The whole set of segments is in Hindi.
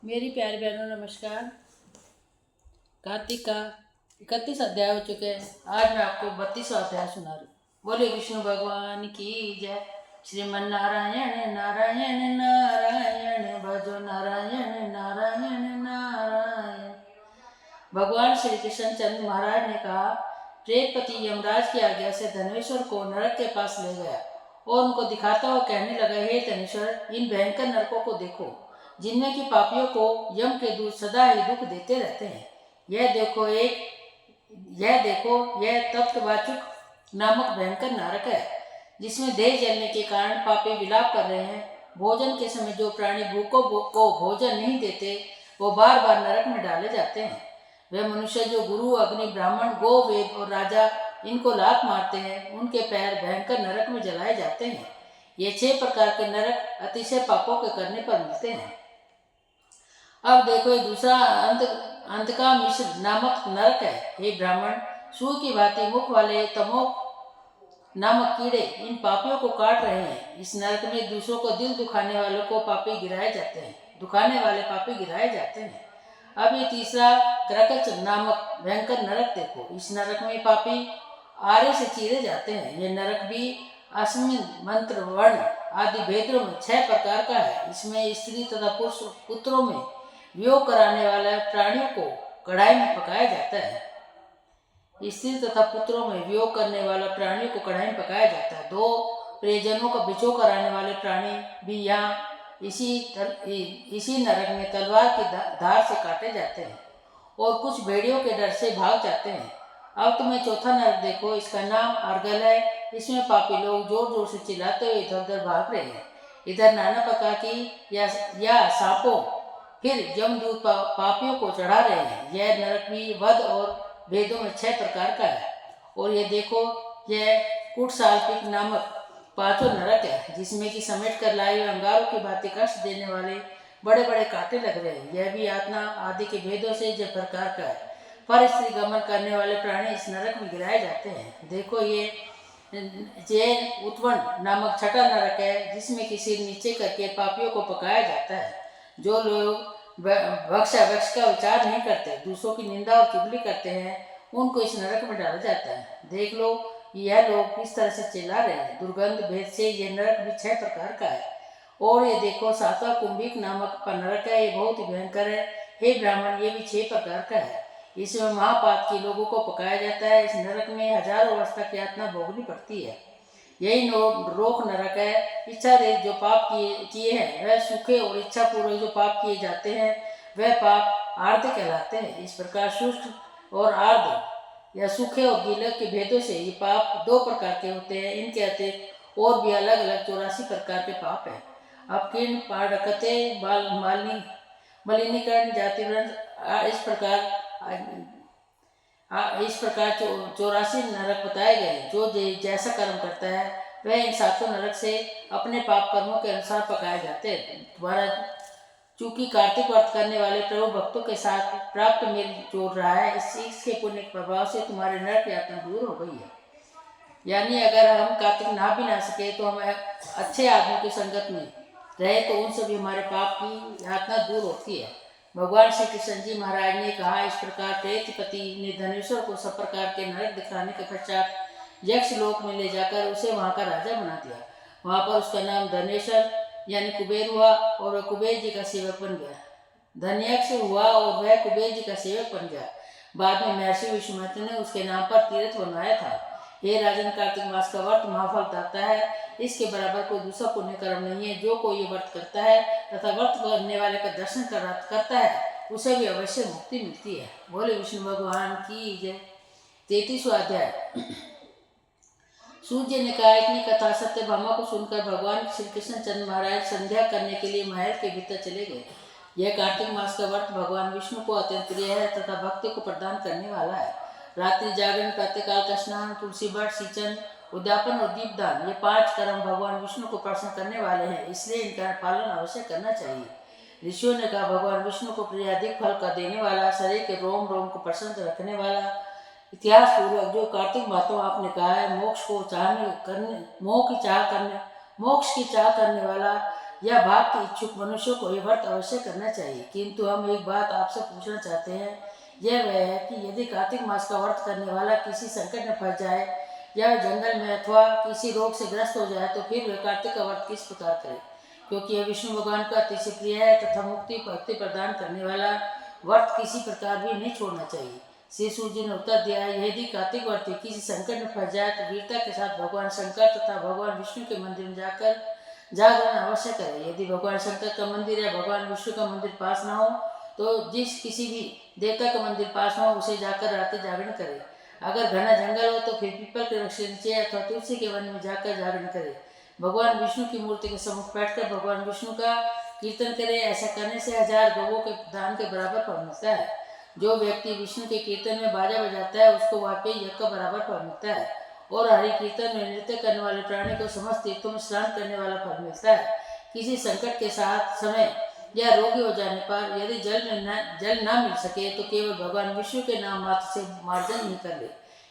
मेरी प्यारी बहनों नमस्कार। कार्तिक का 31 अध्याय हो चुके हैं। आज मैं आपको 32वां अध्याय सुना रही हूँ। बोले विष्णु भगवान की जय। श्रीमन नारायण नारायण नारायण भजो नारायण नारायण नारायण। भगवान श्री कृष्ण चंद्र महाराज ने कहा, प्रेतपति यमराज की आज्ञा से धनेश्वर को नरक के पास ले गया और उनको दिखाता हुआ कहने लगा, हे धनेश्वर, इन भयंकर नरकों को देखो जिनमें कि पापियों को यम के दूत सदा ही दुख देते रहते हैं। यह तप्तवाचुक नामक भयंकर नरक है, जिसमें देह जलने के कारण पापी विलाप कर रहे हैं। भोजन के समय जो प्राणी भूखों को भोजन नहीं देते, वो बार बार नरक में डाले जाते हैं। वे मनुष्य जो गुरु, अग्नि, ब्राह्मण, गो, वेद और राजा इनको लात मारते हैं, उनके पैर भयंकर नरक में जलाए जाते हैं। ये 6 प्रकार के नरक अतिशय पापों के करने पर मिलते हैं। अब देखो, ये दूसरा अंत का मिश्र नामक नरक है। हे ब्राह्मण, सूर की भांति मुख वाले तमोक नामक कीड़े इन पापियों को काट रहे हैं। इस नरक में दूसरों को दिल दुखाने वालों को पापी गिराए जाते हैं। अब ये तीसरा क्रकच नामक भयंकर नरक देखो। इस नरक में पापी आरे से चीरे जाते हैं। ये नरक भी अस्मिन, मंत्र, वर्ण आदि भेदों में 6 प्रकार का है। इसमें स्त्री तथा पुरुष पुत्रों में वियोग कराने वाले प्राणियों को कढ़ाई में पकाया जाता है। स्त्री तथा पुत्रों में वियोग करने वाला प्राणियों को कढ़ाई में पकाया जाता है। 2 प्रियजनों का बिछोह कराने वाले प्राणी भी यहाँ इसी नरक में तलवार की धार से काटे जाते हैं और कुछ भेड़ियों के डर से भाग जाते हैं। अब तुम्हें चौथा नरक देखो। इसका नाम अर्गल है। इसमें पापी लोग जोर जोर से चिल्लाते हुए इधर उधर भाग रहे हैं। इधर नाना प्रकार की या सांपों फिर यमदूत पापियों को चढ़ा रहे हैं। यह नरक भी वध और भेदों में 6 प्रकार का है। और ये देखो, यह कुटसाल्पिक नामक 5वां नरक है, जिसमें कि समेट कर लाए हुए अंगारों की भांति कष्ट देने वाले बड़े बड़े कांटे लग रहे हैं। यह भी यातना आदि के भेदों से 6 प्रकार का है। पर स्त्री गमन करने वाले प्राणी इस नरक में गिराए जाते हैं। देखो, ये जैन उत्वण नामक 6वां नरक है, जिसमें कि सिर नीचे करके पापियों को पकाया जाता है। जो लोग वक्ष का विचार नहीं करते, दूसरों की निंदा और चुगली करते हैं, उनको इस नरक में डाला जाता है। देख लो, यह लोग किस तरह से चिल्ला रहे हैं। दुर्गंध भेद से यह नरक भी 6 प्रकार का है। और ये देखो, 7वां कुंभिक नामक नरक है। ये बहुत ही भयंकर है। हे ब्राह्मण, ये भी 6 प्रकार का है। इसमें महापात के लोगों को पकाया जाता है। इस नरक में हजारों वर्ष तक यातना भोगनी पड़ती है। यही रोक नरक है। इच्छा रहित जो पाप किए हैं वह सूखे, और इच्छा पूर्वक जो पाप किए जाते हैं वह पाप आर्द्र कहलाते हैं। इस प्रकार शुष्क और आर्द्र या सूखे और गीले के भेदों से ये पाप 2 प्रकार के होते हैं। इनके अतिरिक्त और भी अलग अलग 84 प्रकार के पाप हैं। अब किन पारकते मलिनीकरण जाति इस प्रकार 84 नरक बताए गए। जो जैसा कर्म करता है वह इन 7 नरक से अपने पाप कर्मों के अनुसार पकाए जाते हैं। तुम्हारा चूंकि कार्तिक व्रत करने वाले प्रभु भक्तों के साथ प्राप्त मेल जोड़ रहा है, इसके पुण्य के प्रभाव से तुम्हारे नरक यातना दूर हो गई है। यानी अगर हम कार्तिक नहा भी ना सके तो हम अच्छे आदमियों की संगत में रहे तो उनसे भी हमारे पाप की यातना दूर होती है। भगवान श्री कृष्ण जी महाराज ने कहा, इस प्रकार प्रेतपति ने धनेश्वर को सब प्रकार के नरक दिखाने के पश्चात यक्ष लोक में ले जाकर उसे वहाँ का राजा बना दिया। वहाँ पर उसका नाम धनेश्वर यानी कुबेर हुआ और वह कुबेर जी का सेवक बन गया। धन्यक्ष हुआ और वह कुबेर जी का सेवक बन गया। बाद में महर्षि विश्वामित्र ने उसके नाम पर तीर्थ बनवाया था। हे राजन, कार्तिक मास का व्रत महाफल दाता है। इसके बराबर कोई दूसरा पुण्य कर्म नहीं है। जो कोई ये व्रत करता है तथा व्रत करने वाले का दर्शन करता है, उसे भी अवश्य मुक्ति मिलती है। बोले विष्णु भगवान की जय। 33वां अध्याय। सूर्य ने कहा, इतनी कथा सत्यभामा को सुनकर भगवान श्री कृष्ण चंद्र महाराज संध्या करने के लिए महल के भीतर चले गए। यह कार्तिक मास का व्रत भगवान विष्णु को अत्यंत प्रिय है तथा भक्ति को प्रदान करने वाला है। रात्रि जागरण, प्रातःकाल का स्नान, तुलसी वट, सिंचन, उद्यापन और दीपदान, ये 5 कर्म भगवान विष्णु को प्रसन्न करने वाले हैं, इसलिए इनका पालन अवश्य करना चाहिए। ऋषियों ने कहा, भगवान विष्णु को प्रिय, अधिक फल का देने वाला, शरीर के रोम रोम को प्रसन्न रखने वाला, इतिहास पूर्वक जो कार्तिक मातों आपने कहा है, मोक्ष की चाह करने वाला, या भाग के इच्छुक मनुष्यों को ये व्रत अवश्य करना चाहिए। किंतु हम एक बात आपसे पूछना चाहते हैं, यह वह है कि यदि कार्तिक मास का व्रत करने वाला किसी संकट में फंस जाए या वह जंगल में अथवा किसी रोग से ग्रस्त हो जाए तो फिर वह कार्तिक का व्रत किस प्रकार करे, क्योंकि यह विष्णु भगवान का अतिशय प्रिय है तथा मुक्ति भक्ति प्रदान करने वाला व्रत किसी प्रकार भी नहीं छोड़ना चाहिए। श्री सूर्य जी ने उत्तर दिया, यदि कार्तिक व्रती किसी संकट में फंस जाए तो वीरता के साथ भगवान शंकर तथा भगवान विष्णु के मंदिर में जाकर जागरण अवश्य करे। यदि भगवान शंकर का मंदिर या भगवान विष्णु का मंदिर पास न हो तो जिस किसी भी देवता का मंदिर पास हो उसे जाकर रात्रि जागरण करे। अगर घना जंगल हो तो फिर पीपल के वृक्ष के नीचे अथवा तुलसी के वन में जाकर जागरण करे। भगवान विष्णु की मूर्ति के सम्मुख बैठकर भगवान विष्णु का कीर्तन करे। ऐसा करने से 1000 गौओं के दान के बराबर फल मिलता है। जो व्यक्ति विष्णु के कीर्तन में बाजा बजाता है उसको वाकई यज्ञ का बराबर फल मिलता है। और हरि कीर्तन में नृत्य करने वाले प्राणी को समस्त तीर्थों में स्नान करने वाला फल मिलता है। किसी संकट के साथ समय या रोगी हो जाने पर यदि जल न मिल सके तो केवल भगवान विष्णु के नाम मात्र से मार्जन ही कर ले।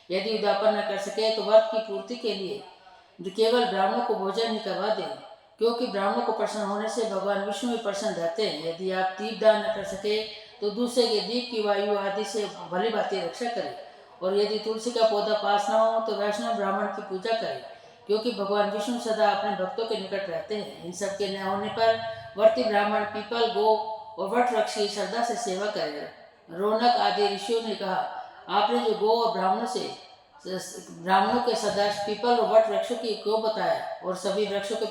यदि उदापन न कर सके तो व्रत की पूर्ति के लिए केवल ब्राह्मणों को भोजन ही करवा दें, क्योंकि ब्राह्मणों को प्रसन्न होने से भगवान विष्णु भी प्रसन्न रहते हैं। यदि आप दीप दान न कर सके तो दूसरे के दीप की वायु आदि से भली भांति रक्षा करें। और यदि तुलसी का पौधा पास न हो तो वैष्णव ब्राह्मण की पूजा करें, क्योंकि भगवान विष्णु सदा अपने भक्तों के निकट रहते हैं। इन सब के न होने पर वर्ती ब्राह्मण पीपल गो और वट वृक्ष की श्रद्धा से सेवा करेगा। रौनक आदि ऋषियों ने कहा, आपने जो गो और ब्राह्मणों के सदस्य पीपल और वट वृक्षों की क्यों बताया और सभी वृक्षों के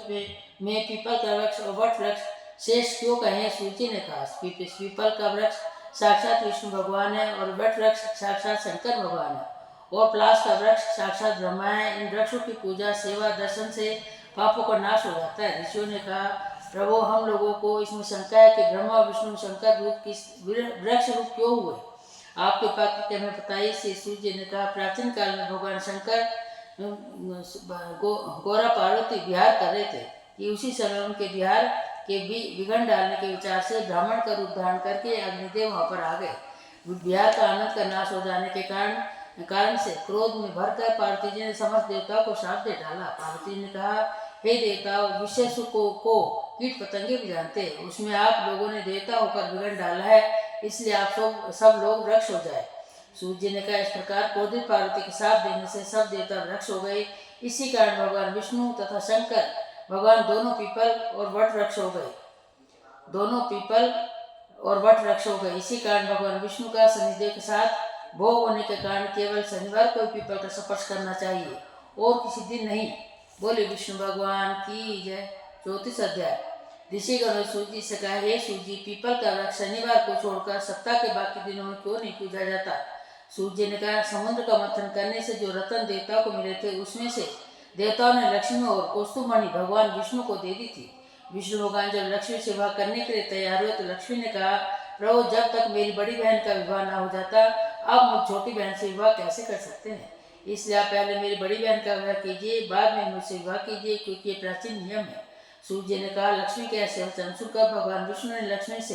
में पीपल का वृक्ष और वट वृक्ष शेष क्यों कहे? सूची ने कहा, पीपल का वृक्ष साक्षात विष्णु भगवान है और वट वृक्ष साक्षात शंकर भगवान है और प्लास का वृक्ष साक्षात ब्रह्मा है। इन वृक्षों की पूजा सेवा दर्शन से पापों का नाश हो जाता है। ऋषियों ने कहा, प्रभु हम लोगों को इसमें शंका है कि ब्रह्मा विष्णु शंकर रूप किस वृक्ष रूप क्यों हुए? आपके पात्र के हमें बताइए। श्री सूर्य ने कहा, प्राचीन काल में भगवान शंकर गौरा पार्वती विहार कर रहे थे कि उसी समय उनके विहार के विघ्न डालने के विचार से ब्राह्मण का रूप धारण करके अग्निदेव वहां पर आ गए। विहार का आनंद का नाश हो जाने के कारण से क्रोध में भरकर पार्वती जी ने समस्त देवताओं को श्राप दे डाला। पार्वती ने कहा, हे देवताओं, विषय सुख को कीट पतंगे भी जानते हैं, उसमें आप लोगों ने देवता होकर विघ्न डाला है, इसलिए आप सब लोग वृक्ष हो जाए। सूर्य ने कहा, इस प्रकार क्रोधित पार्वती के साथ देने से सब देवता वृक्ष हो गए। इसी कारण भगवान विष्णु तथा शंकर भगवान दोनों पीपल और वट वृक्ष हो गए। इसी कारण भगवान विष्णु का शनिदेव के साथ भोग होने के कारण केवल शनिवार को पीपल का स्पर्श करना चाहिए और किसी दिन नहीं। बोले विष्णु भगवान की जय। 34 अध्याय। ऋषिगण ने सूर्य से कहा, हे सूर्य, पीपल का वृक्ष शनिवार को छोड़कर सप्ताह के बाकी दिनों में क्यों नहीं पूजा जाता? सूर्य ने कहा, समुद्र का मंथन करने से जो रत्न देवताओं को मिले थे उसमें से देवताओं ने लक्ष्मी और कौस्तुभमणि भगवान विष्णु को दे दी थी। विष्णु भगवान जब लक्ष्मी से विवाह करने के लिए तैयार हुए तो लक्ष्मी ने कहा, प्रभु, जब तक मेरी बड़ी बहन का विवाह न हो जाता आप मुझ छोटी बहन से विवाह कैसे कर सकते हैं? इसलिए आप पहले मेरी बड़ी बहन का विवाह कीजिए, बाद में मुझसे विवाह कीजिए, क्योंकि ये प्राचीन नियम है। सूर्य ने कहा, लक्ष्मी के ऐसे वचन सुनकर भगवान विष्णु ने लक्ष्मी से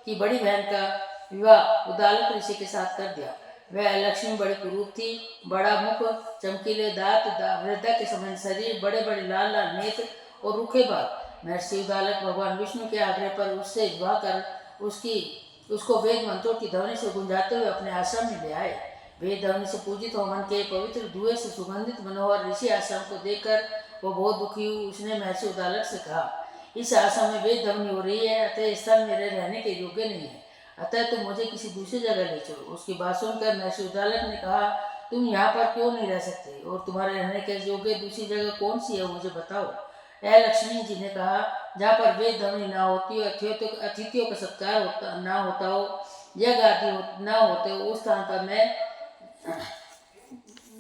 की बड़ी बहन का विवाह उदालक ऋषि के साथ कर दिया। वह लक्ष्मी बड़ी कुरूप थी, बड़ा मुख, चमकीले दांत, वृद्धा के समान शरीर, बड़े बड़े लाल लाल नेत्र और रूखे बाल। महर्षि उदालक भगवान विष्णु के आग्रह पर उससे विवाह कर उसको वेद मंत्रों की ध्वनि से गुंजाते हुए अपने आश्रम में ले आए। वेद ध्वनि से पूजित होमन के पवित्र धुएं से सुगंधित मनोहर ऋषि आश्रम को देखकर वो बहुत दुखी हुई। उसने महर्षि उदालक से कहा, इस आश्रम में वेद ध्वनि हो रही है, अतः स्थल मेरे रहने के योग्य नहीं है, अतः तुम मुझे किसी दूसरी जगह ले चलो। उसकी बात सुनकर महर्षि उदालक ने कहा, तुम यहाँ पर क्यों नहीं रह सकते और तुम्हारे रहने के योग्य दूसरी जगह कौन सी है, मुझे बताओ। लक्ष्मी जी ने कहा, जहाँ पर वेद ध्वनि ना होती हो, अतिथियों का सत्कार ना होता हो, यज्ञ आदि ना होते हो, उस स्थान पर मैं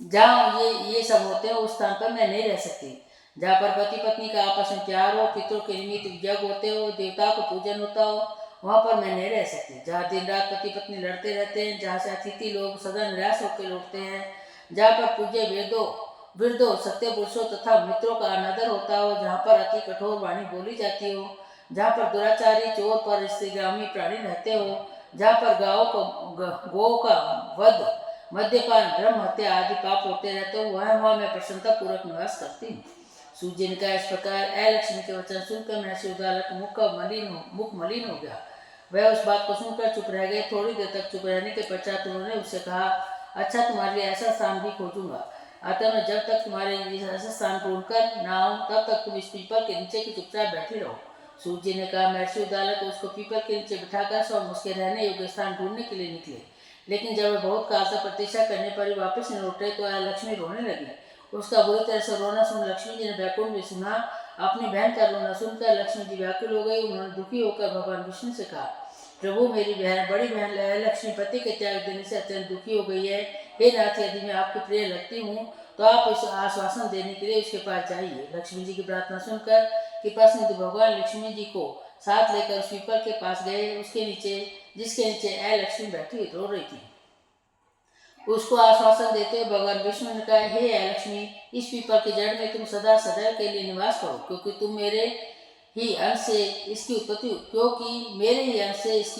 जहाँ ये सब होते हैं उस स्थान पर मैं नहीं रह सकती। जहाँ पर पति पत्नी का आपस में प्यार हो, पितरों के निमित्त यज्ञ होते हो, देवताओं को पूजन होता हो, वहाँ पर मैं नहीं रह सकती। जहाँ दिन रात पति पत्नी लड़ते रहते हैं, जहाँ से अतिथि लोग सदा निराश होकर लौटते हैं, जहाँ पर पूज्य वृद्धों सत्य पुरुषों तथा मित्रों का अनादर होता हो, जहाँ पर अति कठोर वाणी बोली जाती हो, जहाँ पर दुराचारी, चोर पर स्त्रीगामी प्राणी रहते हो, जहाँ पर गौ का वध, मद्यपान, ब्रह्म हत्या आदि पाप होते रहते हो, वहाँ मैं प्रसन्नता पूर्वक निवास करती हूँ। सूत जी ने कहा, इस प्रकार ऐ लक्ष्मी के वचन सुनकर महर्षि उद्दालक का मुख मलिन हो गया। वह उस बात को सुनकर चुप रह गए। थोड़ी देर तक चुप रहने के पश्चात उन्होंने उससे कहा, अच्छा, तुम्हारे लिए ऐसा स्थान भी खोजूंगा, अतः मैं जब तक तुम्हारे लिए ऐसा स्थान ढूंढ कर ना आऊं तब तक तुम इस पीपल के नीचे की चुपचाप बैठी रहो। सूत जी ने कहा। महर्षि उद्दालक उसको पीपल के नीचे बिठाकर स्वयं उसके रहने योग्य स्थान ढूंढने के लिए निकले। लेकिन जब वह बहुत काल तक प्रतीक्षा करने पर भी वापस नहीं लौटे तो वह लक्ष्मी रोने लगी। उसका बुरी तरह से रोना सुन लक्ष्मी जी ने बैकुंठ में सुना। अपनी बहन का रोना सुनकर लक्ष्मी जी व्याकुल हो गई। उन्होंने दुखी होकर भगवान विष्णु से कहा, प्रभु, मेरी बड़ी बहन लक्ष्मी पति के त्याग देने से अत्यंत दुखी हो गई है। हे नाथ, यदि मैं आपकी प्रिय लगती हूँ तो आप इस आश्वासन देने के लिए उसके पास जाइए। लक्ष्मी जी की प्रार्थना सुनकर कृपा सिंधु भगवान लक्ष्मी जी को साथ लेकर उस पीपल के पास गए, उसके नीचे जिसके नीचे ऐ लक्ष्मी बैठी रो रही थी। उसको आश्वासन देते हुए भगवान विष्णु ने कहा, हे ऐ लक्ष्मी, इस पीपल के जड़ में तुम सदा सदैव के लिए निवास करो, क्योंकि मेरे ही अंश से इसकी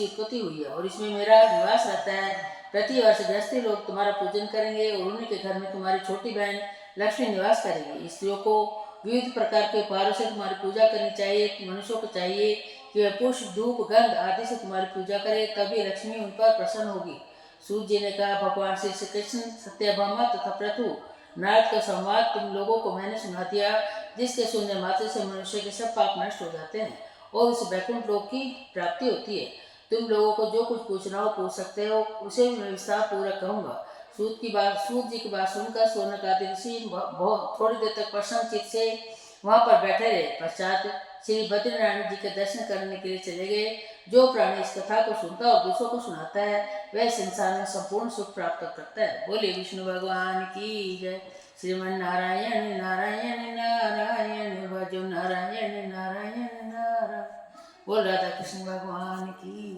उत्पत्ति हुई है और इसमें मेरा निवास रहता है। प्रतिवर्ष गृहस्थी लोग तुम्हारा पूजन करेंगे और उन्हीं के घर में तुम्हारी छोटी बहन लक्ष्मी निवास करेगी। स्त्रियों को विविध प्रकार के उपहारों से तुम्हारी पूजा करनी चाहिए। मनुष्यों को चाहिए कि वे पुष्प, धूप, गंध आदि से तुम्हारी पूजा करे, तभी लक्ष्मी उन पर प्रसन्न होगी। सूत जी ने कहा, भगवान श्री कृष्ण, सत्यभामा तथा पृथु नारद का संवाद तुम लोगों को मैंने सुना दिया, जिसके सुनने मात्र से मनुष्य के सब पाप नष्ट हो जाते हैं और उस वैकुंठ लोक की प्राप्ति होती है। तुम लोगों को जो कुछ पूछना हो पूछ सकते हो, उसे मैं विस्तार पूर्वक कहूँगा। सूत जी की बात सुनकर सोनक आदि ऋषि बहुत थोड़ी देर तक प्रसन्न चित्त से वहाँ पर बैठे रहे। पश्चात श्री बद्रीनारायण जी के दर्शन करने के लिए चले गए। जो प्राणी इस कथा को सुनता और दूसरों को सुनाता है वह संसार में संपूर्ण सुख प्राप्त करता है। बोले विष्णु भगवान की जय। श्रीमन नारायण नारायण नारायण भजो नारायण नारायण नारायण। बोल राधा कृष्ण भगवान की